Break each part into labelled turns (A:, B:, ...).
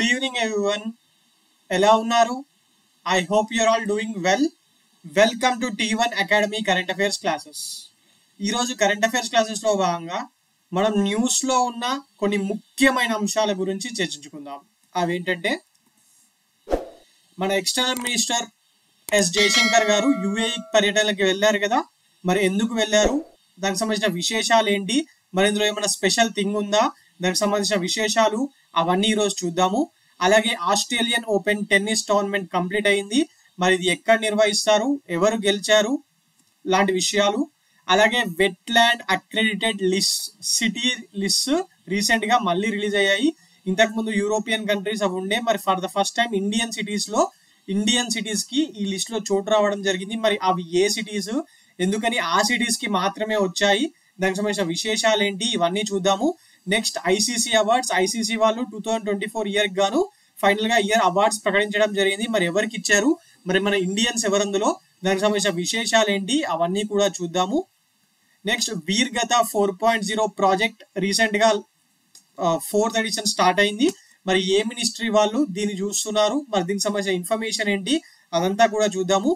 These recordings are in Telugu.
A: Good evening everyone. ఎలా ఉన్నారు? I hope you're all doing well. Welcome to T1 Academy Current Affairs classes. ఈ రోజు కరెంట్ అఫైర్స్ క్లాసెస్ లో భాగంగా మనం న్యూస్ లో ఉన్న కొన్ని ముఖ్యమైన అంశాల గురించి చర్చించుకుందాం. అవేంటంటే మన ఎక్స్టర్నల్ మినిస్టర్ ఎస్ జయశంకర్ గారు యుఏఈ పర్యటనకి వెళ్ళారు కదా, మరి ఎందుకు వెళ్ళారు, దానికి సంబంధించిన విశేషాలు ఏంటి, మరి ఇందులో ఏమైనా స్పెషల్ థింగ్ ఉందా, దానికి సంబంధించిన విశేషాలు అవన్నీ ఈరోజు చూద్దాము. అలాగే Australian open tennis tournament complete అయింది, మరి ఇది ఎక్కడ నిర్వహిస్తారు, ఎవరు గెలిచారు లాంటి విషయాలు. అలాగే wetland accredited list city list recent గా మళ్ళీ రిలీజ్ అయ్యాయి. ఇంతకుముందు యూరోపియన్ కంట్రీస్ అవి ఉండే, మరి for the first time Indian cities కి ఈ లిస్ట్ లో చోటు రావడం జరిగింది. మరి అవి ఏ సిటీస్, ఎందుకని ఆ సిటీస్ కి మాత్రమే వచ్చాయి, దానికి సంబంధించిన విశేషాలు ఏంటి, ఇవన్నీ చూద్దాము. నెక్స్ట్ ఐసీసీ అవార్డ్స్, ఐసీసీ వాళ్ళు 2024 ఇయర్ గాను ఫైనల్ గా ఇయర్ అవార్డ్స్ ప్రకటించడం జరిగింది. మరి ఎవరికి ఇచ్చారు, మరి మన ఇండియన్స్ ఎవరందులో, దానికి సంబంధించిన విశేషాలు ఏంటి, అవన్నీ కూడా చూద్దాము. నెక్స్ట్ వీర్గత 4.0 ప్రాజెక్ట్ రీసెంట్ గా 4th ఎడిషన్ స్టార్ట్ అయింది. మరి ఏ మినిస్ట్రీ వాళ్ళు దీన్ని చూస్తున్నారు, మరి దీనికి సంబంధించిన ఇన్ఫర్మేషన్ ఏంటి, అదంతా కూడా చూద్దాము.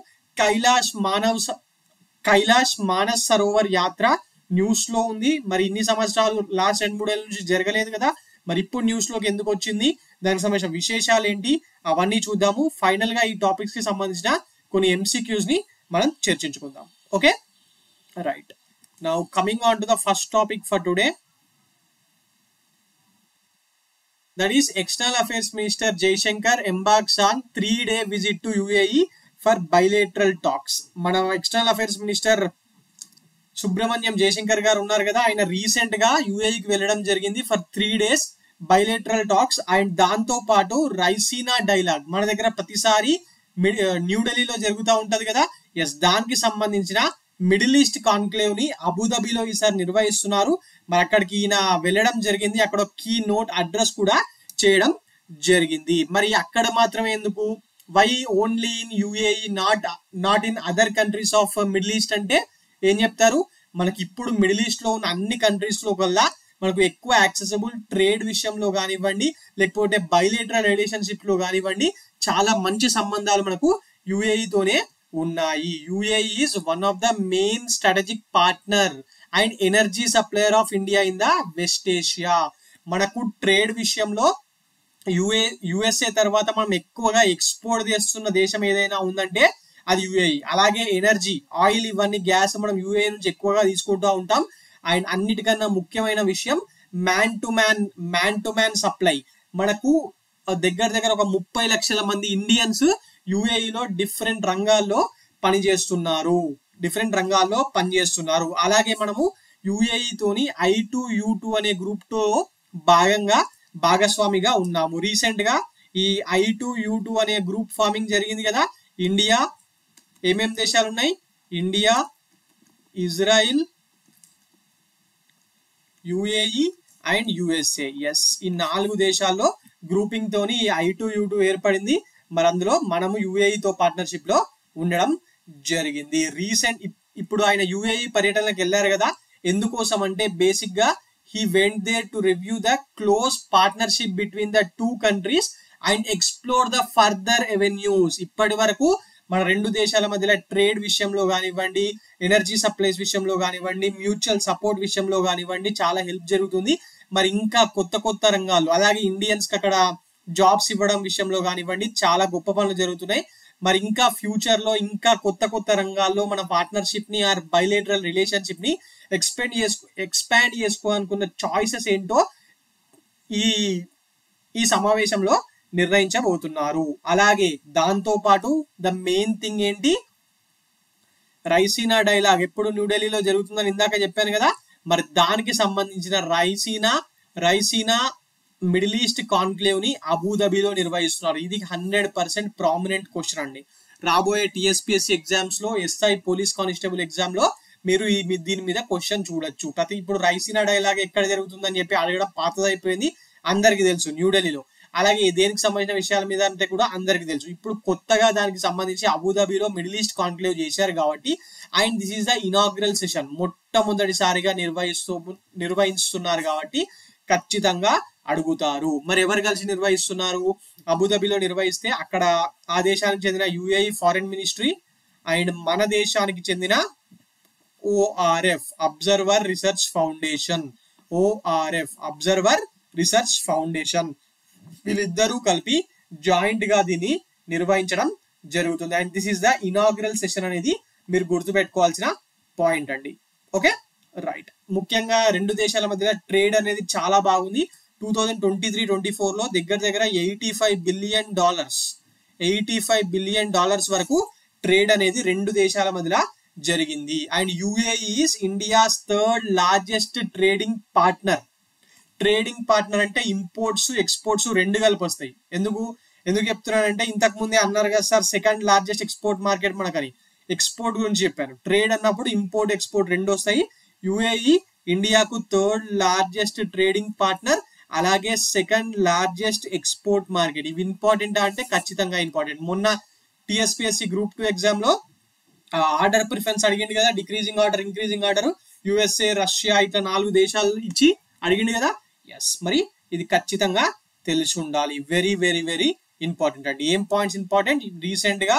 A: కైలాష్ మానస్ సరోవర్ యాత్ర న్యూస్ లో ఉంది. మరి ఇన్ని సంవత్సరాలు లాస్ట్ 2-3 ఏళ్ళ నుంచి జరగలేదు కదా, మరి ఇప్పుడు న్యూస్ లోకి ఎందుకు వచ్చింది, దానికి సంబంధించిన విశేషాలు ఏంటి, అవన్నీ చూద్దాము. ఫైనల్ గా ఈ టాపిక్స్ కి సంబంధించిన కొన్ని MCQs ని మనం చర్చించుకుందాం. Okay, right. Now coming on to the first topic for today, that is external affairs minister Jaishankar embarks on 3-day visit to UAE for bilateral talks. మన external affairs minister Subrahmanyam Jaishankar గారు ఉన్నారు కదా, ఆయన రీసెంట్ గా యుఏఈకి వెళ్ళడం జరిగింది for 3 days bilateral talks. And దాంతో పాటు రైసీనా డైలాగ్ మన దగ్గర ప్రతిసారి న్యూఢిల్లీలో జరుగుతూ ఉంటది కదా, ఎస్, దానికి సంబంధించిన మిడిల్ ఈస్ట్ కాన్క్లేవ్ ని అబుదాబిలో ఈసారి నిర్వహిస్తున్నారు. మరి అక్కడికి ఈయన వెళ్ళడం జరిగింది, అక్కడ కీ నోట్ అడ్రస్ కూడా చేయడం జరిగింది. మరి అక్కడ మాత్రమే ఎందుకు, why only in UAE, not in other countries of middle east అంటే ఏం చెప్తారు, మనకి ఇప్పుడు మిడిల్ ఈస్ట్ లో ఉన్న అన్ని కంట్రీస్ లో కల్లా మనకు ఎక్కువ యాక్సెసిబుల్ ట్రేడ్ విషయంలో కానివ్వండి, లేకపోతే బైలేటరల్ రిలేషన్షిప్ లో కానివ్వండి, చాలా మంచి సంబంధాలు మనకు యుఏఈతోనే ఉన్నాయి. UAE is one of the main strategic partner and energy supplier of India in the west Asia. మనకు ట్రేడ్ విషయంలో యుఎస్ఏ తర్వాత మనం ఎక్కువగా ఎక్స్పోర్ట్ చేస్తున్న దేశం ఏదైనా ఉందంటే అది యుఏఈ. అలాగే ఎనర్జీ, ఆయిల్, ఇవన్నీ గ్యాస్ మనం యుఏఈ నుంచి ఎక్కువగా తీసుకుంటూ ఉంటాం. అండ్ అన్నిటికన్నా ముఖ్యమైన విషయం మ్యాన్ టు మ్యాన్ సప్లై. మనకు దగ్గర ఒక 30 లక్షల మంది ఇండియన్స్ యుఏఈలో డిఫరెంట్ రంగాల్లో పనిచేస్తున్నారు. అలాగే మనము యుఏఈతోని I2U2 అనే గ్రూప్ తో భాగస్వామిగా ఉన్నాము. రీసెంట్ గా ఈ I2U2 అనే గ్రూప్ ఫార్మింగ్ జరిగింది కదా. ఇండియా, ఏమేం దేశాలు ఉన్నాయి, India, Israel, UAE and USA. Yes, ఈ 4 దేశాల్లో గ్రూపింగ్ తోని I2U2 ఏర్పడింది. మరి అందులో మనము యుఏఈతో పార్ట్నర్షిప్ లో ఉండడం జరిగింది. ఇప్పుడు ఆయన యుఏఈ పర్యటనకు వెళ్ళారు కదా, ఎందుకోసం అంటే బేసిక్ గా he went there to review the close partnership between the two countries and explore the further avenues. ఇప్పటి వరకు మన రెండు దేశాల మధ్యలో ట్రేడ్ విషయంలో కానివ్వండి, ఎనర్జీ సప్లైస్ విషయంలో కానివ్వండి, మ్యూచువల్ సపోర్ట్ విషయంలో కానివ్వండి చాలా హెల్ప్ జరుగుతుంది. మరి ఇంకా కొత్త రంగాల్లో, అలాగే ఇండియన్స్ కి అక్కడ జాబ్స్ ఇవ్వడం విషయంలో కానివ్వండి చాలా గొప్ప పనులు జరుగుతున్నాయి. మరి ఇంకా ఫ్యూచర్ లో ఇంకా కొత్త రంగాల్లో మన పార్ట్నర్షిప్ ని ఆర్ బైలేటరల్ రిలేషన్షిప్ ని ఎక్స్పాండ్ చేసుకోవాలనుకున్న చాయిసెస్ ఏంటో ఈ సమావేశంలో నిర్ణయించబోతున్నారు. అలాగే దాంతో పాటు ద మెయిన్ థింగ్ ఏంటి, రైసీనా డైలాగ్ ఎప్పుడు న్యూఢిల్లీలో జరుగుతుందని ఇందాక చెప్పాను కదా, మరి దానికి సంబంధించిన రైసీనా మిడిల్ ఈస్ట్ కాన్క్లేవ్ ని అబుదాబిలో నిర్వహిస్తున్నారు. ఇది 100% ప్రామినెంట్ క్వశ్చన్ అండి. రాబోయే TSPSC ఎగ్జామ్స్ లో, SI పోలీస్ కానిస్టేబుల్ ఎగ్జామ్ లో మీరు దీని మీద క్వశ్చన్ చూడొచ్చు. ఇప్పుడు రైసీనా డైలాగ్ ఎక్కడ జరుగుతుందని చెప్పి అడగడం పాతదైపోయింది, అందరికి తెలుసు న్యూఢిల్లీలో. అలాగే దేనికి సంబంధించిన విషయాల మీద అంటే కూడా అందరికి తెలుసు. ఇప్పుడు కొత్తగా దానికి సంబంధించి అబుదాబిలో మిడిల్ ఈస్ట్ కాన్క్లేవ్ చేశారు కాబట్టి, and this is the inaugural session, మొట్టమొదటిసారిగా నిర్వహిస్తున్నారు కాబట్టి ఖచ్చితంగా అడుగుతారు. మరి ఎవరు కలిసి నిర్వహిస్తున్నారు? అబుదాబిలో నిర్వహిస్తే అక్కడ ఆ దేశానికి చెందిన యుఏఈ ఫారెన్ మినిస్ట్రీ అండ్ మన దేశానికి చెందిన ORF observer research foundation, ORF observer research foundation వీళ్ళిద్దరూ కలిపి జాయింట్ గా దీన్ని నిర్వహించడం జరుగుతుంది. And this is the inaugural session అనేది మీరు గుర్తుపెట్టుకోవాల్సిన పాయింట్ అండి. Okay right. ముఖ్యంగా రెండు దేశాల మధ్య ట్రేడ్ అనేది చాలా బాగుంది. 2023-24 లో దగ్గర దగ్గర $85 బిలియన్ వరకు ట్రేడ్ అనేది రెండు దేశాల మధ్య జరిగింది. And UAE is India's third largest trading partner. Trading partner అంటే ఇంపోర్ట్స్ ఎక్స్పోర్ట్స్ రెండు కలిపి వస్తాయి. ఎందుకు చెప్తున్నానంటే ఇంతకు ముందే అన్నారు కదా sir second largest export market మనకని. ఎక్స్పోర్ట్ గురించి చెప్పాను. ట్రేడ్ అన్నప్పుడు ఇంపోర్ట్ ఎక్స్పోర్ట్ రెండు వస్తాయి. యుఏఈ ఇండియాకు థర్డ్ లార్జెస్ట్ ట్రేడింగ్ పార్ట్నర్, అలాగే సెకండ్ లార్జెస్ట్ ఎక్స్పోర్ట్ మార్కెట్. ఇవి ఇంపార్టెంట్ అంటే ఖచ్చితంగా ఇంపార్టెంట్. మొన్న టిఎస్పిఎస్సి గ్రూప్ 2 ఎగ్జామ్ లో ఆర్డర్ ప్రిఫరెన్స్ అడిగింది కదా, decreasing order increasing order, USA Russia ఇట్లా 4 దేశాలు ఇచ్చి అడిగింది కదా. ఎస్, మరి ఇది ఖచ్చితంగా తెలిసి ఉండాలి. వెరీ వెరీ వెరీ ఇంపార్టెంట్ అండి. ఏం పాయింట్స్ ఇంపార్టెంట్? రీసెంట్ గా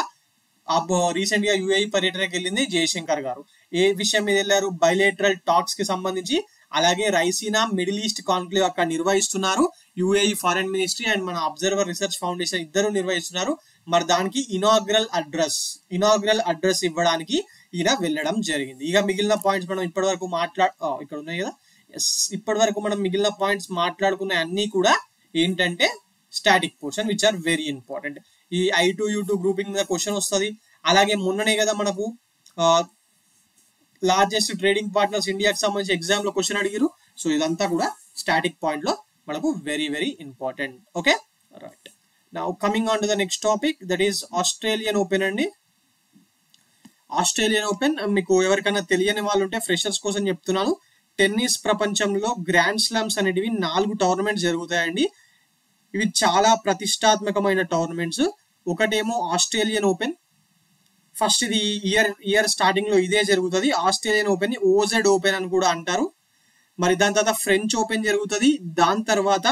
A: యుఏఈ పర్యటనకి వెళ్ళింది జయశంకర్ గారు. ఏ విషయం మీద వెళ్ళారు? బైలేటరల్ టాక్స్ కి సంబంధించి. అలాగే రైసీనా మిడిల్ ఈస్ట్ కాన్క్లేవ్ అక్కడ నిర్వహిస్తున్నారు. యుఏఈ ఫారెన్ మినిస్ట్రీ అండ్ మన అబ్జర్వర్ రీసెర్చ్ ఫౌండేషన్ ఇద్దరు నిర్వహిస్తున్నారు. మరి దానికి ఇనాగ్రల్ అడ్రస్ ఇవ్వడానికి ఈయన వెళ్ళడం జరిగింది. ఇక మిగిలిన పాయింట్స్ మనం ఇప్పటి వరకు ఇక్కడ ఉన్నాయి కదా. ఎస్, ఇప్పటి వరకు మనం మిగిలిన పాయింట్స్ మాట్లాడుకున్న అన్ని కూడా ఏంటంటే static portion which are very important. ఈ I2U2 గ్రూపింగ్ మీద క్వశ్చన్ వస్తుంది. అలాగే మొన్ననే కదా మనకు లార్జెస్ట్ ట్రేడింగ్ పార్ట్నర్స్ ఇండియాకి సంబంధించి ఎగ్జామ్ లో క్వశ్చన్ అడిగారు. సో ఇదంతా కూడా స్టాటిక్ పాయింట్ లో మనకు very very important. Okay right. Now coming on to the next topic, that is Australian open అండి. ఆస్ట్రేలియన్ ఓపెన్ మీకు ఎవరికైనా తెలియని వాళ్ళు ఉంటే ఫ్రెషర్స్ కోసం చెప్తున్నాను. టెన్నిస్ ప్రపంచంలో గ్రాండ్ స్లామ్స్ అనేటివి 4 టోర్నమెంట్స్ జరుగుతాయండి. ఇవి చాలా ప్రతిష్టాత్మకమైన టోర్నమెంట్స్. ఒకటేమో ఆస్ట్రేలియన్ ఓపెన్. ఫస్ట్ ఇది ఇయర్ స్టార్టింగ్ లో ఇదే జరుగుతుంది. ఆస్ట్రేలియన్ ఓపెన్ ని ఓజెడ్ ఓపెన్ అని కూడా అంటారు. మరి దాని తర్వాత ఫ్రెంచ్ ఓపెన్ జరుగుతుంది. దాని తర్వాత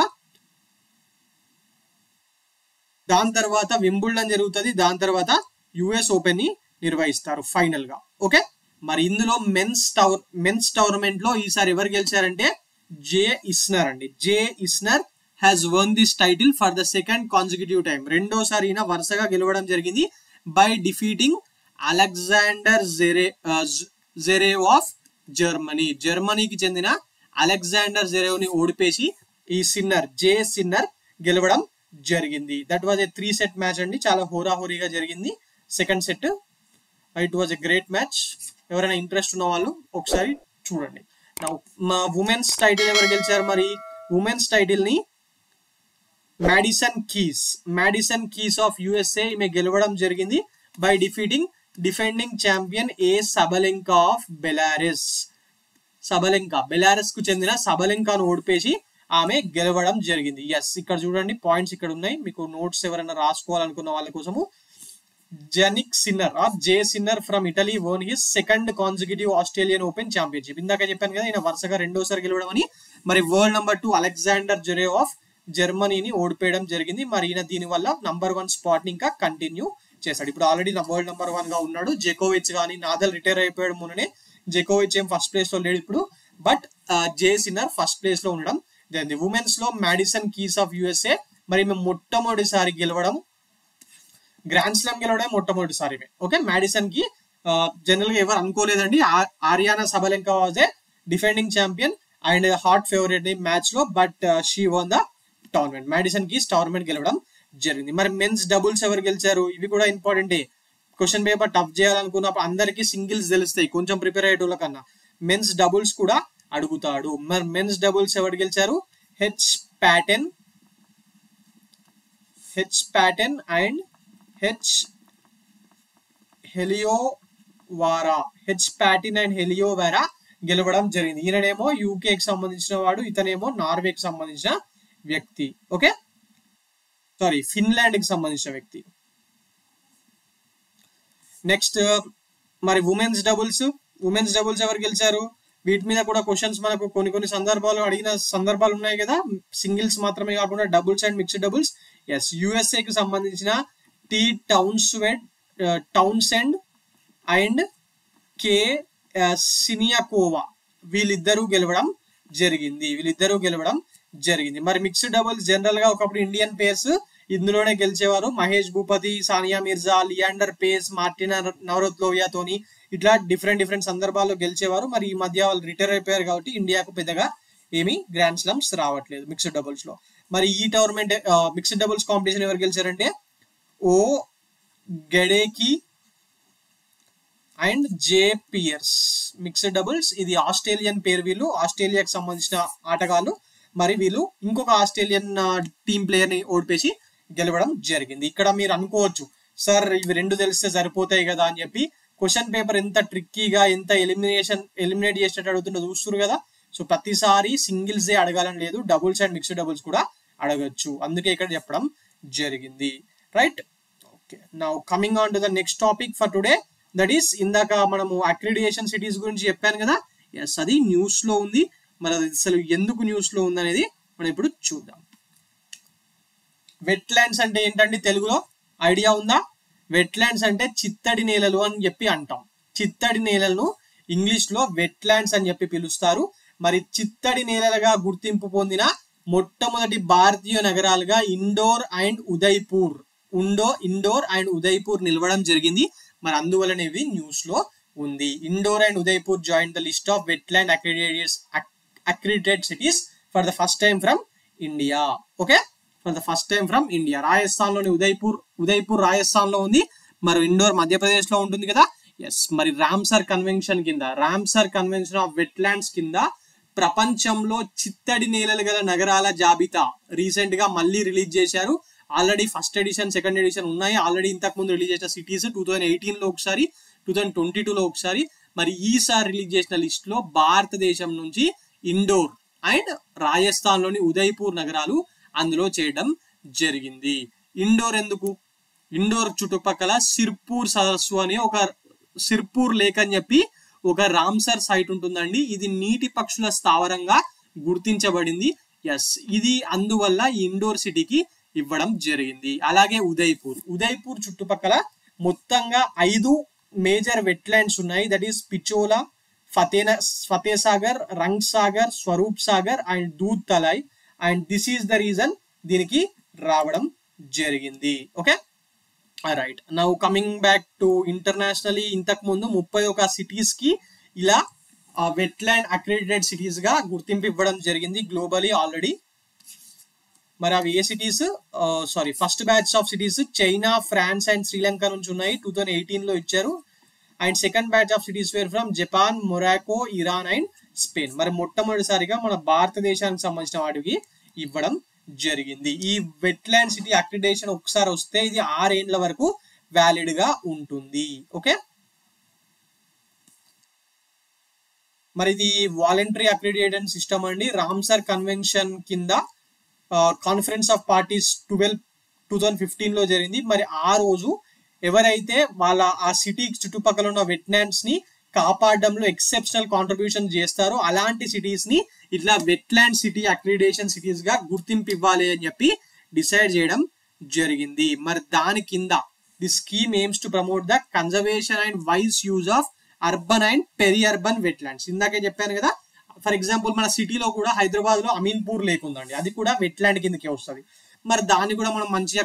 A: వింబుల్డన్ జరుగుతుంది. దాని తర్వాత యుఎస్ ఓపెన్ ని నిర్వహిస్తారు ఫైనల్ గా. ఓకే, మరి ఇందులో మెన్స్ టోర్నమెంట్ లో ఈసారి ఎవరు గెలిచారంటే జే ఇస్నర్ అండి. J Isner has won this title for the second consecutive time. రెండోసారి ఈయన వరుసగా గెలవడం జరిగింది by defeating Alexander Zverev of Germany. జర్మనీకి చెందిన అలెగ్జాండర్ జెరేవ్ ని ఓడిపేసి ఈ జే సిన్నర్ గెలవడం జరిగింది. That was a 3 set match అండి. చాలా హోరాహోరీగా జరిగింది second set. It was a great match. ఎవరైనా ఇంట్రెస్ట్ ఉన్న వాళ్ళు ఒకసారి చూడండి. మా ఉమెన్స్ టైటిల్ ఎవరు గెలిచారు? మరి ఉమెన్స్ టైటిల్ ని మ్యాడిసన్ కీస్ ఆఫ్ యుఎస్ఏ ఈమె గెలవడం జరిగింది by defending champion Sabalenka of Belarus. Belarus కు చెందిన సబలెంకాను ఓడిపేసి ఆమె గెలవడం జరిగింది. ఎస్, ఇక్కడ చూడండి పాయింట్స్ ఇక్కడ ఉన్నాయి. మీకు నోట్స్ ఎవరైనా రాసుకోవాలనుకున్న వాళ్ళ కోసము. J Sinner from Italy won his second consecutive Australian Open championship. ఇందాక చెప్పాను కదా ఈయన వరుసగా రెండోసారి గెలవడం అని. మరి world number 2 Alexander Zverev of జర్మనీని ఓడిపోయడం జరిగింది. మరి ఈయన దీని వల్ల నంబర్ 1 స్పాట్ ని ఇంకా కంటిన్యూ చేశాడు. ఇప్పుడు ఆల్రెడీ వరల్డ్ నెంబర్ 1 గా ఉన్నాడు. జెకోవిచ్ కానీ నాదల్ రిటైర్ అయిపోయాడు మొన్ననే. జెకోవిచ్ ఏం ఫస్ట్ ప్లేస్ లో లేడు ఇప్పుడు, but J sinner first place లో ఉండడం జరిగింది. ఉమెన్స్ లో మ్యాడిసన్ కీస్ ఆఫ్ యుఎస్ఏ మరి మేము మొట్టమొదటిసారి గెలవడం, గ్రాండ్ స్లామ్ గెలవడం మొట్టమొదటిసారి. ఓకే, మ్యాడిసన్ కి జనరల్ గా ఎవరు అనుకోలేదండి. Aryna Sabalenka was a defending champion and hot favourite match లో, but she won the tournament. Madison Keys tournament గెలవడం జరిగింది. మరి మెన్స్ డబుల్స్ ఎవరు గెలిచారు? ఇవి కూడా ఇంపార్టెంట్. క్వశ్చన్ పేపర్ టఫ్ చేయాలనుకున్నప్పుడు అందరికీ సింగిల్స్ తెలుస్తాయి కొంచెం ప్రిపేర్ అయ్యేటోళ్ళ కన్నా. మెన్స్ డబుల్స్ కూడా అడుగుతాడు. మరి మెన్స్ డబుల్స్ ఎవరు గెలిచారు? హెచ్ ప్యాటెన్ అండ్ హెలియోవారా గెలవడం జరిగింది. ఈయననేమో యూకేకి సంబంధించిన వాడు, ఇతనేమో నార్వేకి సంబంధించిన వ్యక్తి. ఓకే, సారీ, ఫిన్లాండ్ కి సంబంధించిన వ్యక్తి. నెక్స్ట్ మరి ఉమెన్స్ డబుల్స్ ఎవరు గెలిచారు? వీటి మీద కూడా క్వశ్చన్స్ మనకు కొన్ని సందర్భాలు అడిగిన సందర్భాలు ఉన్నాయి కదా, సింగిల్స్ మాత్రమే కాకుండా doubles and mixed doubles. Yes, యుఎస్ఏకి సంబంధించిన T Townsend and K Siniakova వీళ్ళిద్దరూ గెలవడం జరిగింది. మరి మిక్స్డ్ డబుల్స్ జనరల్ గా ఒకప్పుడు ఇండియన్ పేర్స్ ఇందులోనే గెలిచేవారు. మహేష్ భూపతి, సానియా మిర్జా, లియాండర్ పేస్, మార్టినా నవరత్లోవియాతోని ఇట్లా డిఫరెంట్ సందర్భాల్లో గెలిచేవారు. మరి ఈ మధ్య వాళ్ళు రిటైర్ అయిపోయారు కాబట్టి ఇండియాకు పెద్దగా ఏమి గ్రాండ్ స్లమ్స్ రావట్లేదు మిక్స్డ్ డబుల్స్ లో. మరి ఈ టోర్నమెంట్ మిక్స్డ్ డబుల్స్ కాంపిటీషన్ ఎవరు గెలిచారంటే O Gadecki and J Peers. Mixed doubles ఇది ఆస్ట్రేలియన్ పేరు, వీళ్ళు ఆస్ట్రేలియాకి సంబంధించిన ఆటగాళ్ళు. మరి వీళ్ళు ఇంకొక ఆస్ట్రేలియన్ టీం ప్లేయర్ ని ఓడిపేసి గెలవడం జరిగింది. ఇక్కడ మీరు అనుకోవచ్చు సార్ ఇవి రెండు తెలిస్తే సరిపోతాయి కదా అని చెప్పి. క్వశ్చన్ పేపర్ ఎంత ట్రిక్కీగా ఎంత ఎలిమినేట్ చేసినట్టు అడుగుతుందో చూస్తున్నారు కదా. సో ప్రతిసారి సింగిల్స్ ఏ అడగాలని లేదు, డబుల్స్ అండ్ మిక్స్డ్ డబుల్స్ కూడా అడగచ్చు, అందుకే ఇక్కడ చెప్పడం జరిగింది. Right, okay. Now coming on to the next topic for today, that is ఇందాక మనము అక్రిడియేషన్ సిటీస్ గురించి చెప్పాను కదా. ఎస్, అది న్యూస్ లో ఉంది. మరి అది అసలు ఎందుకు న్యూస్ లో ఉంది అనేది మనం ఇప్పుడు చూద్దాం. వెట్లాండ్స్ అంటే ఏంటండి తెలుగులో ఐడియా ఉందా? వెట్లాండ్స్ అంటే చిత్తడి నేలలు అని చెప్పి అంటాం. చిత్తడి నేలలను ఇంగ్లీష్ లో వెట్లాండ్స్ అని చెప్పి పిలుస్తారు. మరి చిత్తడి నేలలుగా గుర్తింపు పొందిన మొట్టమొదటి భారతీయ నగరాలుగా ఇండోర్ అండ్ ఉదయ్పూర్ నిలవడం జరిగింది. మరి అందువలన ఇవి న్యూస్ లో ఉంది. Indore and Udaipur join the list of wetland accredited cities for the first time from India. Okay, for the first time from India. Rajasthan లోని ఉదయ్పూర్ రాజస్థాన్ లో ఉంది. మరి ఇండోర్ మధ్యప్రదేశ్ లో ఉంటుంది కదా. ఎస్, మరి రామ్సర్ కన్వెన్షన్ ఆఫ్ వెట్లాండ్స్ కింద ప్రపంచంలో చిత్తడి నేలలు గల నగరాల జాబితా రీసెంట్ గా మళ్ళీ రిలీజ్ చేశారు. Already first edition second edition ఉన్నాయి. ఆల్రెడీ ఇంతకు ముందు రిలీజ్ చేసిన సిటీస్ 2018 లో ఒకసారి, 2022 లో ఒకసారి. మరి ఈసారి రిలీజ్ చేసిన లిస్ట్ లో భారతదేశం నుంచి ఇండోర్ అండ్ రాజస్థాన్ లోని ఉదయ్పూర్ నగరాలు అందులో చేయడం జరిగింది. ఇండోర్ ఎందుకు? ఇండోర్ చుట్టుపక్కల సిర్పూర్ సదస్సు అనే ఒక సిర్పూర్ లేక్ అని చెప్పి ఒక రామ్సర్ సైట్ ఉంటుందండి. ఇది నీటి పక్షుల స్థావరంగా గుర్తించబడింది. ఎస్, ఇది అందువల్ల ఈ ఇండోర్ సిటీకి ఇవ్వడం జరిగింది. అలాగే ఉదయ్పూర్ చుట్టుపక్కల మొత్తంగా 5 మేజర్ వెట్లాండ్స్ ఉన్నాయి. That is Pichola, Fateh Sagar, Rang Sagar, Swaroop Sagar and Doodh Talai. And this is the reason దీనికి రావడం జరిగింది. Okay, right. Now coming back to internationally, ఇంతకు ముందు 31 సిటీస్ కి ఇలా వెట్లాండ్ అక్రెడిటెడ్ సిటీస్ గా గుర్తింపు ఇవ్వడం జరిగింది గ్లోబలీ ఆల్రెడీ. మరి అవి ఏ cities? First batch of cities China, France and Sri Lanka నుంచి ఉన్నాయి. 2018 లో ఇచ్చారు. And second batch of cities were from Japan, Morocco, Iran and Spain. మరి మొట్టమొదటిసారిగా మన భారతదేశానికి సంబంధించిన వాటికి ఇవ్వడం జరిగింది. ఈ వెట్లాండ్ సిటీ అక్రిడిటేషన్ ఒకసారి వస్తే ఇది 6 ఏళ్ల వరకు వ్యాలిడ్ గా ఉంటుంది. ఓకే, మరి ఇది వాలంటరీ అక్రిడిటేషన్ సిస్టమ్ అండి. రామ్సర్ కన్వెన్షన్ కింద కాన్ఫరెన్స్ ఆఫ్ పార్టీస్ 2015 లో జరిగింది. మరి ఆ రోజు ఎవరైతే వాళ్ళ ఆ సిటీ చుట్టుపక్కల ఉన్న వెట్లాండ్స్ ని కాపాడడంలో ఎక్సెప్షనల్ కాంట్రిబ్యూషన్ చేస్తారో అలాంటి సిటీస్ ని ఇట్లా వెట్లాండ్ సిటీ అక్రిడిటేషన్ సిటీస్ గా గుర్తింపు ఇవ్వాలి అని చెప్పి డిసైడ్ చేయడం జరిగింది. మరి దాని కింద the scheme AIIMS to promote the conservation and wise use of urban and peri urban wetlands. ఇందాకే చెప్పాను కదా, ఫర్ ఎగ్జాంపుల్ మన సిటీలో కూడా హైదరాబాద్ లో అమీన్పూర్ లేక్ ఉందండి, అది కూడా వెట్లాండ్ కిందకే వస్తుంది. మరి దాన్ని కూడా మనం మంచిగా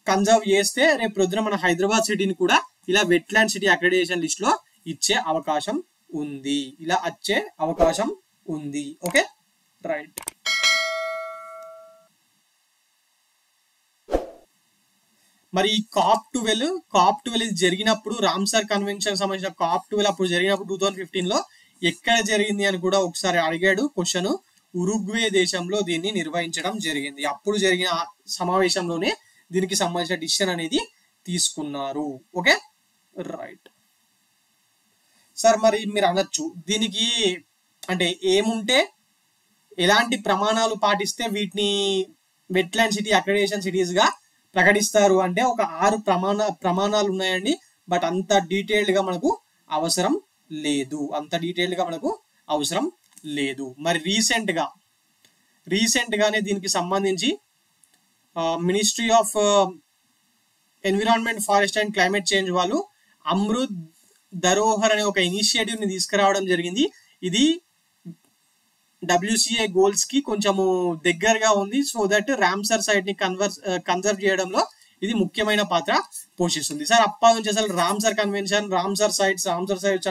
A: కన్జర్వ్ చేస్తే రేపు ప్రొద్దున మన హైదరాబాద్ సిటీని కూడా ఇలా వెట్లాండ్ సిటీ అక్రిడిటేషన్ లిస్ట్ లో ఇచ్చే అవకాశం ఉంది. Okay, right. మరి ఈ COP12 ఇది జరిగినప్పుడు, రామ్సర్ కన్వెన్షన్ సంబంధించిన COP12 అప్పుడు జరిగినప్పుడు 2015 లో ఎక్కడ జరిగింది అని కూడా ఒకసారి అడిగాడు క్వశ్చన్. ఉరుగ్వే దేశంలో దీన్ని నిర్వహించడం జరిగింది. అప్పుడు జరిగిన సమావేశంలోనే దీనికి సంబంధించిన డిసిషన్ అనేది తీసుకున్నారు. Okay, right. సార్ మరి మీరు అనొచ్చు దీనికి అంటే ఏముంటే ఎలాంటి ప్రమాణాలు పాటిస్తే వీటిని వెట్లాండ్ సిటీ అక్రిడిటేషన్ సిటీస్ గా ప్రకటిస్తారు అంటే ఒక 6 ప్రమాణాలు ఉన్నాయండి. బట్ అంత డీటెయిల్డ్ గా మనకు అవసరం లేదు, అంత డీటెయిల్డ్ గా మనకు అవసరం లేదు. మరి రీసెంట్ గానే దీనికి సంబంధించి ministry of environment, forest and climate change వాళ్ళు అమృత్ ధరోహర్ అనే ఒక ఇనిషియేటివ్ ని తీసుకురావడం జరిగింది. ఇది WCA గోల్స్ కి కొంచెము దగ్గరగా ఉంది. సో దట్ రామ్సర్ సైట్ ని కన్జర్వ్ చేయడంలో ఇది ముఖ్యమైన పాత్ర పోషిస్తుంది. సార్ అప్పా నుంచి అసలు రామ్సర్ కన్వెన్షన్, రామ్సర్ సైట్స్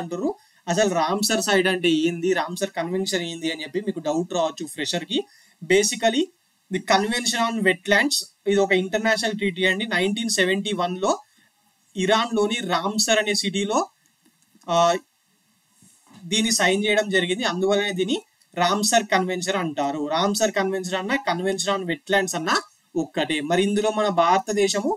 A: అంటారు. అసలు రామ్సర్ సైట్ అంటే ఏంది, రామ్సర్ కన్వెన్షన్ ఏంది అని చెప్పి మీకు డౌట్ రావచ్చు ఫ్రెషర్ కి. Basically the convention on wetlands ఇది ఒక ఇంటర్నేషనల్ ట్రీటీ అండి. 1971 లో ఇరాన్ లోని రామ్సర్ అనే సిటీలో దీన్ని సైన్ చేయడం జరిగింది. అందువల్లనే దీన్ని రామ్సర్ కన్వెన్షన్ అంటారు. రామ్సర్ కన్వెన్షన్ అన్న, కన్వెన్షన్ ఆన్ వెట్లాండ్స్ అన్న ఒక్కటే. మరి ఇందులో మన భారతదేశము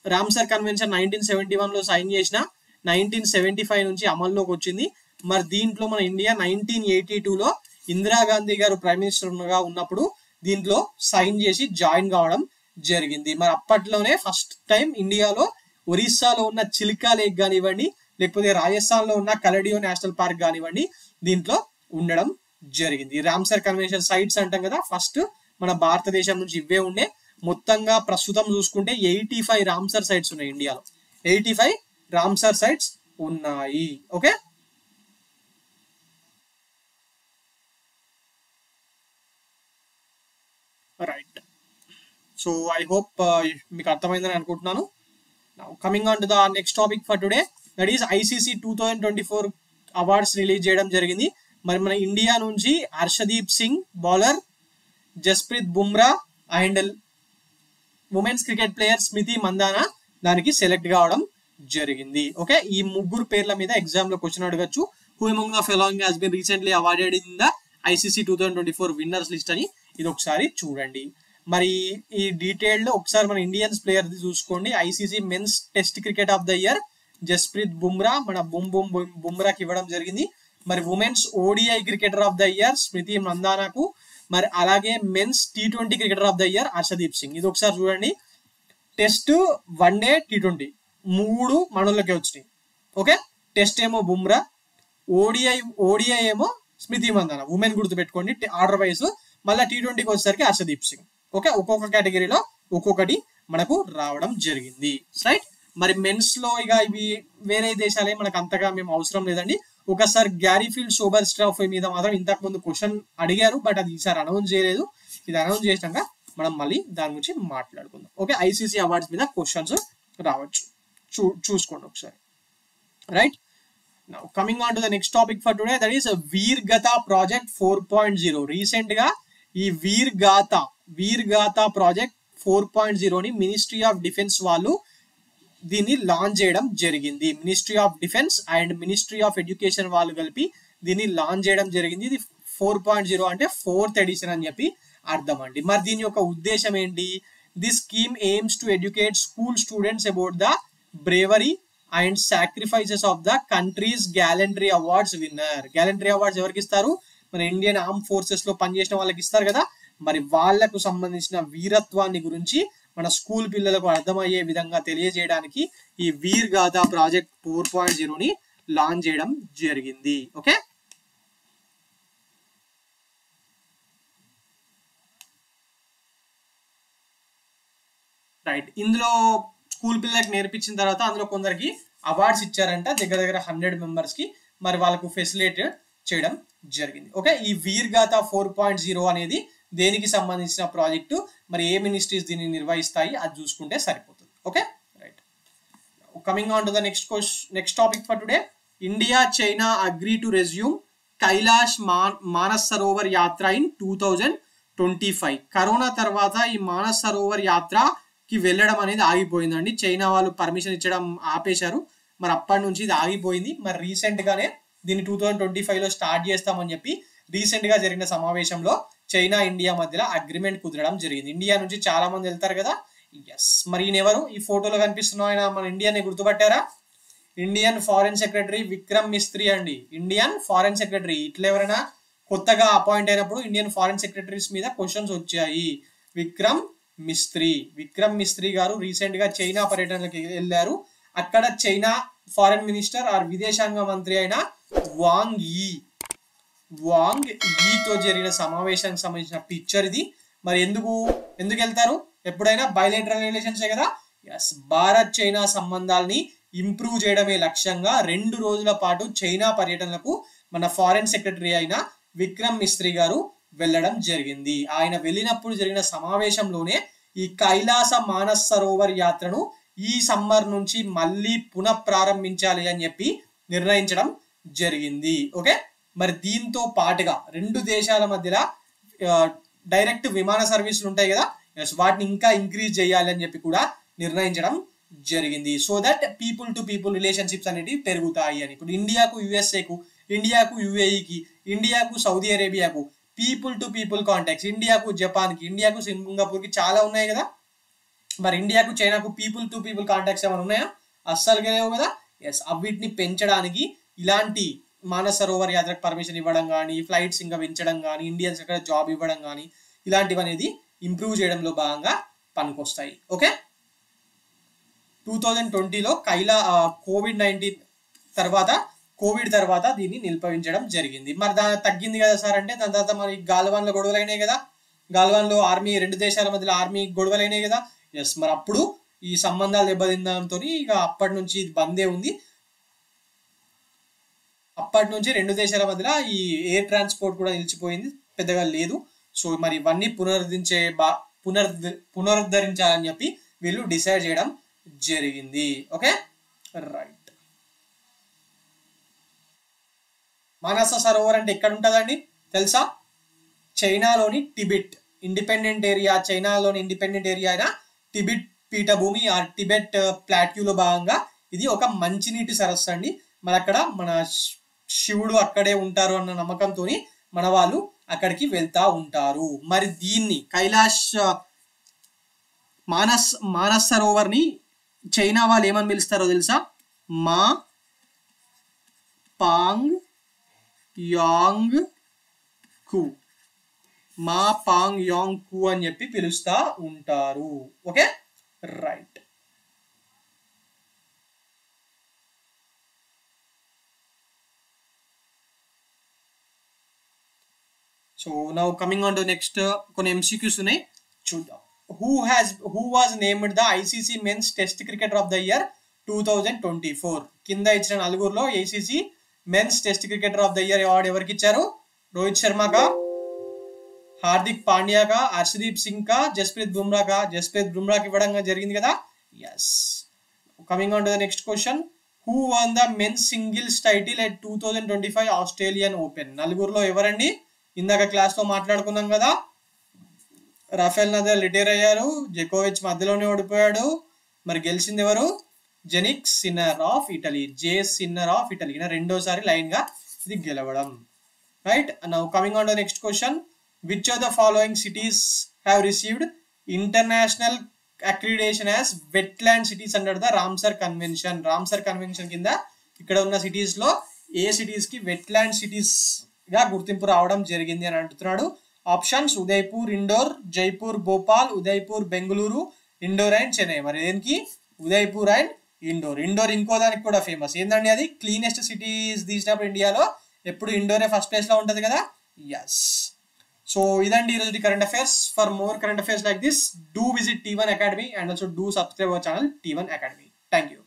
A: రామ్సర్ కన్వెన్షన్ 1971 లో సైన్ చేసిన 1975 నుంచి అమల్లోకి వచ్చింది. మరి దీంట్లో మన ఇండియా 1982 లో ఇందిరాగాంధీ గారు ప్రైమ్ మినిస్టర్ గా ఉన్నప్పుడు దీంట్లో సైన్ చేసి జాయిన్ కావడం జరిగింది. మరి అప్పట్లోనే ఫస్ట్ టైం ఇండియాలో ఒరిస్సాలో ఉన్న చిల్కా లేక్ కానివ్వండి, లేకపోతే రాజస్థాన్ లో ఉన్న కలడియో నేషనల్ పార్క్ కానివ్వండి, దీంట్లో ఉండడం జరిగింది. రామ్సర్ కన్వెన్షన్ సైట్స్ అంటాం కదా, ఫస్ట్ మన భారతదేశం నుంచి ఇవే ఉండే. మొత్తంగా ప్రస్తుతం చూసుకుంటే 85 రామ్సర్ సైట్స్ ఉన్నాయి ఇండియాలో. 85 రామ్సర్ సైట్స్ ఉన్నాయి. Okay, right. So I hope మీకు అర్థమైందని అనుకుంటున్నాను. Now coming on to the next topic for today, that is ICC 2024 awards release చేయడం జరిగింది. మరి మన ఇండియా నుంచి Harshdeep Singh bowler, Jasprit Bumrah and women's cricket player Smriti Mandhana దానికి సెలెక్ట్ కావడం జరిగింది. ఓకే, ఈ ముగ్గురు పేర్ల మీద ఎగ్జామ్ లో క్వశ్చన్ అడగచ్చు. Who among the following has been recently awarded in the ICC 2024 winners list అని ఇది ఒకసారి చూడండి. మరి ఈ డీటెయిల్ లో ఒకసారి మన ఇండియన్స్ ప్లేయర్ చూసుకోండి. ICC men's test cricket of the year Jasprit Bumrah, మన బుమ్రాకి ఇవ్వడం జరిగింది. మరి women's ODI cricketer of the year Smriti మందానాకు, మరి అలాగే men's T20 cricketer of the year Harshdeep Singh. ఇది ఒకసారి చూడండి. టెస్ట్, వన్డే, T20 మూడు మనోళ్ళకే వచ్చినాయి. ఓకే, టెస్ట్ ఏమో బుమ్రా, ఓడిఐ ఏమో స్మృతి మందాన, ఉమెన్ గుర్తుపెట్టుకోండి ఆర్డర్ వైజ్. మళ్ళీ T20కి వచ్చేసరికి హర్షదీప్ సింగ్. ఓకే, ఒక్కొక్క కేటగిరీలో ఒక్కొక్కటి మనకు రావడం జరిగింది. రైట్. మరి మెన్స్ లో ఇక ఇవి వేరే దేశాలే మనకు అంతగా మేము అవసరం లేదండి. ఒకసారి గ్యారీఫీల్డ్ సోబర్ స్ట్రాఫ్ మీద మాత్రం ఇంతకు ముందు క్వశ్చన్ అడిగారు, బట్ అది ఈసారి అనౌన్స్ చేయలేదు. ఇది అనౌన్స్ చేసినాక మనం మళ్ళీ దాని గురించి మాట్లాడుకుందాం. ఓకే, ICC అవార్డ్స్ మీద క్వశ్చన్స్ రావచ్చు, చూసుకోండి ఒకసారి. Right. Now coming on to the next topic for today, that is a Veer Gatha project 4.0. Recent గా ఈ వీర్ గాథా ప్రాజెక్ట్ 4.0 ని మినిస్ట్రీ ఆఫ్ డిఫెన్స్ వాళ్ళు దీన్ని లాంచ్ చేయడం జరిగింది. Ministry of defence and ministry of education వాళ్ళు కలిపి దీన్ని లాంచ్ చేయడం జరిగింది. ఇది 4.0 అంటే 4th ఎడిషన్ అని చెప్పి అర్థం అండి. మరి దీని యొక్క ఉద్దేశం ఏంటి? This scheme AIIMS to educate school students about the bravery and sacrifices of the countries gallantry awards winner. Gallantry awards ఎవరికి ఇస్తారు? మన ఇండియన్ ఆర్మ్ ఫోర్సెస్ లో పనిచేసిన వాళ్ళకి ఇస్తారు కదా. మరి వాళ్లకు సంబంధించిన వీరత్వాన్ని గురించి మన స్కూల్ పిల్లలకు అర్థమయ్యే విధంగా తెలియజేయడానికి ఈ వీర్ గాథా ప్రాజెక్ట్ 4.0 ని లాంచ్ చేయడం జరిగింది. Okay, right. ఇందులో స్కూల్ పిల్లలకి నేర్పించిన తర్వాత అందులో కొందరికి అవార్డ్స్ ఇచ్చారంట, దగ్గర 100 మెంబర్స్ కి. మరి వాళ్ళకు ఫెసిలిటేట్ చేయడం జరిగింది. ఓకే, ఈ వీర్ గాథా 4.0 అనేది దేనికి సంబంధించిన ప్రాజెక్టు, మరి ఏ మినిస్ట్రీస్ దీన్ని నిర్వహిస్తాయి అది చూసుకుంటే సరిపోతుంది. Okay, right. Coming on to the next topic for today, India China agree to resume Kailash Manas Sarovar యాత్ర ఇన్ 2025. కరోనా తర్వాత ఈ మానస్ సరోవర్ యాత్రకి వెళ్ళడం అనేది ఆగిపోయిందండి. చైనా వాళ్ళు పర్మిషన్ ఇచ్చడం ఆపేశారు. మరి అప్పటి నుంచి ఇది ఆగిపోయింది. మరి రీసెంట్ గానే దీన్ని 2025 లో స్టార్ట్ చేస్తామని చెప్పి రీసెంట్ గా జరిగిన సమావేశంలో చైనా ఇండియా మధ్యలో అగ్రిమెంట్ కుదరడం జరిగింది. ఇండియా నుంచి చాలా మంది వెళ్తారు కదా. ఎస్, మరి ఈయన ఎవరు? ఈ ఫోటోలో కనిపిస్తున్న ఆయన మన ఇండియాని గుర్తుపట్టారా? Indian foreign secretary Vikram Misri అండి. Indian foreign secretary. ఇట్లా ఎవరైనా కొత్తగా అపాయింట్ అయినప్పుడు ఇండియన్ ఫారెన్ సెక్రటరీస్ మీద క్వశ్చన్స్ వచ్చాయి. విక్రమ్ మిస్త్రీ గారు రీసెంట్ గా చైనా పర్యటనకి వెళ్ళారు. అక్కడ చైనా ఫారెన్ మినిస్టర్ ఆర్ విదేశాంగ మంత్రి అయిన వాంగ్ ఈతో జరిగిన సమావేశానికి సంబంధించిన పిక్చర్ ఇది. మరి ఎందుకు వెళ్తారు? ఎప్పుడైనా బైలేటరల్ రిలేషన్స్ కదా. ఎస్, భారత్ చైనా సంబంధాలని ఇంప్రూవ్ చేయడమే లక్ష్యంగా 2 రోజుల పాటు చైనా పర్యటనలకు మన ఫారెన్ సెక్రటరీ అయిన విక్రమ్ మిస్త్రీ గారు వెళ్ళడం జరిగింది. ఆయన వెళ్ళినప్పుడు జరిగిన సమావేశంలోనే ఈ కైలాస మానస్ సరోవర్ యాత్రను ఈ సమ్మర్ నుంచి మళ్ళీ పునఃప్రారంభించాలి అని చెప్పి నిర్ణయించడం జరిగింది. ఓకే, మరి దీంతో పాటుగా 2 దేశాల మధ్యలో డైరెక్ట్ విమాన సర్వీసులు ఉంటాయి కదా, వాటిని ఇంకా ఇంక్రీజ్ చేయాలి అని చెప్పి కూడా నిర్ణయించడం జరిగింది. So that people to people relationships అనేవి పెరుగుతాయి అని. ఇప్పుడు ఇండియాకు యుఎస్ఏకు, ఇండియాకు యుఏఈకి, ఇండియాకు సౌదీ అరేబియాకు పీపుల్ టు పీపుల్ కాంటాక్ట్స్, ఇండియాకు జపాన్కి, ఇండియాకు సింగపూర్కి చాలా ఉన్నాయి కదా. మరి ఇండియాకు చైనాకు పీపుల్ టు పీపుల్ కాంటాక్ట్స్ ఏమైనా ఉన్నాయా? అస్సలుగా లేవు కదా. ఎస్, వీటిని పెంచడానికి ఇలాంటి మానస్ సరోవర్ యాత్రకు పర్మిషన్ ఇవ్వడం కానీ, ఫ్లైట్స్ ఇంకా పెంచడం కానీ, ఇండియన్స్ అక్కడ జాబ్ ఇవ్వడం కానీ, ఇలాంటివి అనేది ఇంప్రూవ్ చేయడంలో భాగంగా పనికొస్తాయి. ఓకే, 2020లో కోవిడ్ తర్వాత దీన్ని నిలిపించడం జరిగింది. మరి తగ్గింది కదా సార్ అంటే, దాని తర్వాత మరి గాల్వాన్లో గొడవలు అయినాయి కదా, గాల్వాన్లో ఆర్మీ 2 దేశాల మధ్యలో ఆర్మీ గొడవలు అయినాయి కదా. ఎస్, మరి అప్పుడు ఈ సంబంధాలు దెబ్బతిందంతో ఇక అప్పటి నుంచి ఇది బందే ఉంది. అప్పటి నుంచి 2 దేశాల మధ్యలో ఈ ఎయిర్ ట్రాన్స్పోర్ట్ కూడా నిలిచిపోయింది, పెద్దగా లేదు. సో మరి ఇవన్నీ పునరుద్ధరించాలని చెప్పి వీళ్ళు డిసైడ్ చేయడం జరిగింది. Okay, right. మానస సరోవర్ అంటే ఎక్కడ ఉంటుందండి తెలుసా? చైనాలోని టిబెట్ ఇండిపెండెంట్ ఏరియా, చైనాలోని ఇండిపెండెంట్ ఏరియా అయిన టిబెట్ పీఠభూమి ఆ టిబెట్ ప్లాట్యూలో భాగంగా ఇది ఒక మంచినీటి సరస్సు అండి. మరి అక్కడ మన శివుడు అక్కడే ఉంటారు అన్న నమ్మకంతో మన వాళ్ళు అక్కడికి వెళ్తా ఉంటారు. మరి దీన్ని మానస్ సరోవర్ ని చైనా వాళ్ళు ఏమని పిలుస్తారో తెలుసా? మా పాంగ్ యాంగ్ కు అని చెప్పి పిలుస్తా ఉంటారు. Okay, right. So now coming on to next కొన్ని MCQs ఉన్నాయి, చూద్దాం. who was named the ICC men's test cricketer of the year 2024? కింద ఇచ్చిన 4లో ICC men's test cricketer of the year award ఎవరికి ఇచ్చారు? రోహిత్ శర్మకా, హార్దిక్ పాండ్యాకా, హర్షదీప్ సింగ్ కా, జస్ప్రీత్ బుమ్రాకి ఇవ్వడం జరిగింది కదా. Yes, coming on to the next question. Who won the men's singles title at 2025 Australian Open? 4లో ఎవరండి? ఇందాక క్లాస్ లో మాట్లాడుకున్నాం కదా, రాఫెల్ నదాల్ రిటైర్ అయ్యారు, జకోవిచ్ మధ్యలోనే ఓడిపోయాడు. మరి గెలిచింది ఎవరు? జెనిక్ సిన్నర్ ఆఫ్ ఇటలీ, ఈయన 2వ సారి లైన్ గా ఇది గెలవడం. Right, now coming on to next question. Which of the following cities have received international accreditation as wetland cities under the Ramsar convention కింద ఇక్కడ ఉన్న సిటీస్ లో ఏ సిటీస్ కి వెట్లాండ్ సిటీస్ గా గుర్తింపు రావడం జరిగింది అని అంటున్నాడు. Options: Udaipur Indore, Jaipur Bhopal, Udaipur Bengaluru, Indore and Chennai. మరి దేనికి? ఉదయ్పూర్ అండ్ ఇండోర్. ఇంకో దానికి కూడా ఫేమస్ ఏంటండి? అది క్లీనెస్ట్ సిటీస్ తీసినప్పుడు ఇండియాలో ఎప్పుడు ఇండోరే ఫస్ట్ ప్లేస్ లో ఉంటది కదా. ఎస్, సో ఇదండి ఈరోజు current affairs. For more current affairs like this, do visit T1 Academy and also do subscribe our channel T1 Academy. Thank you.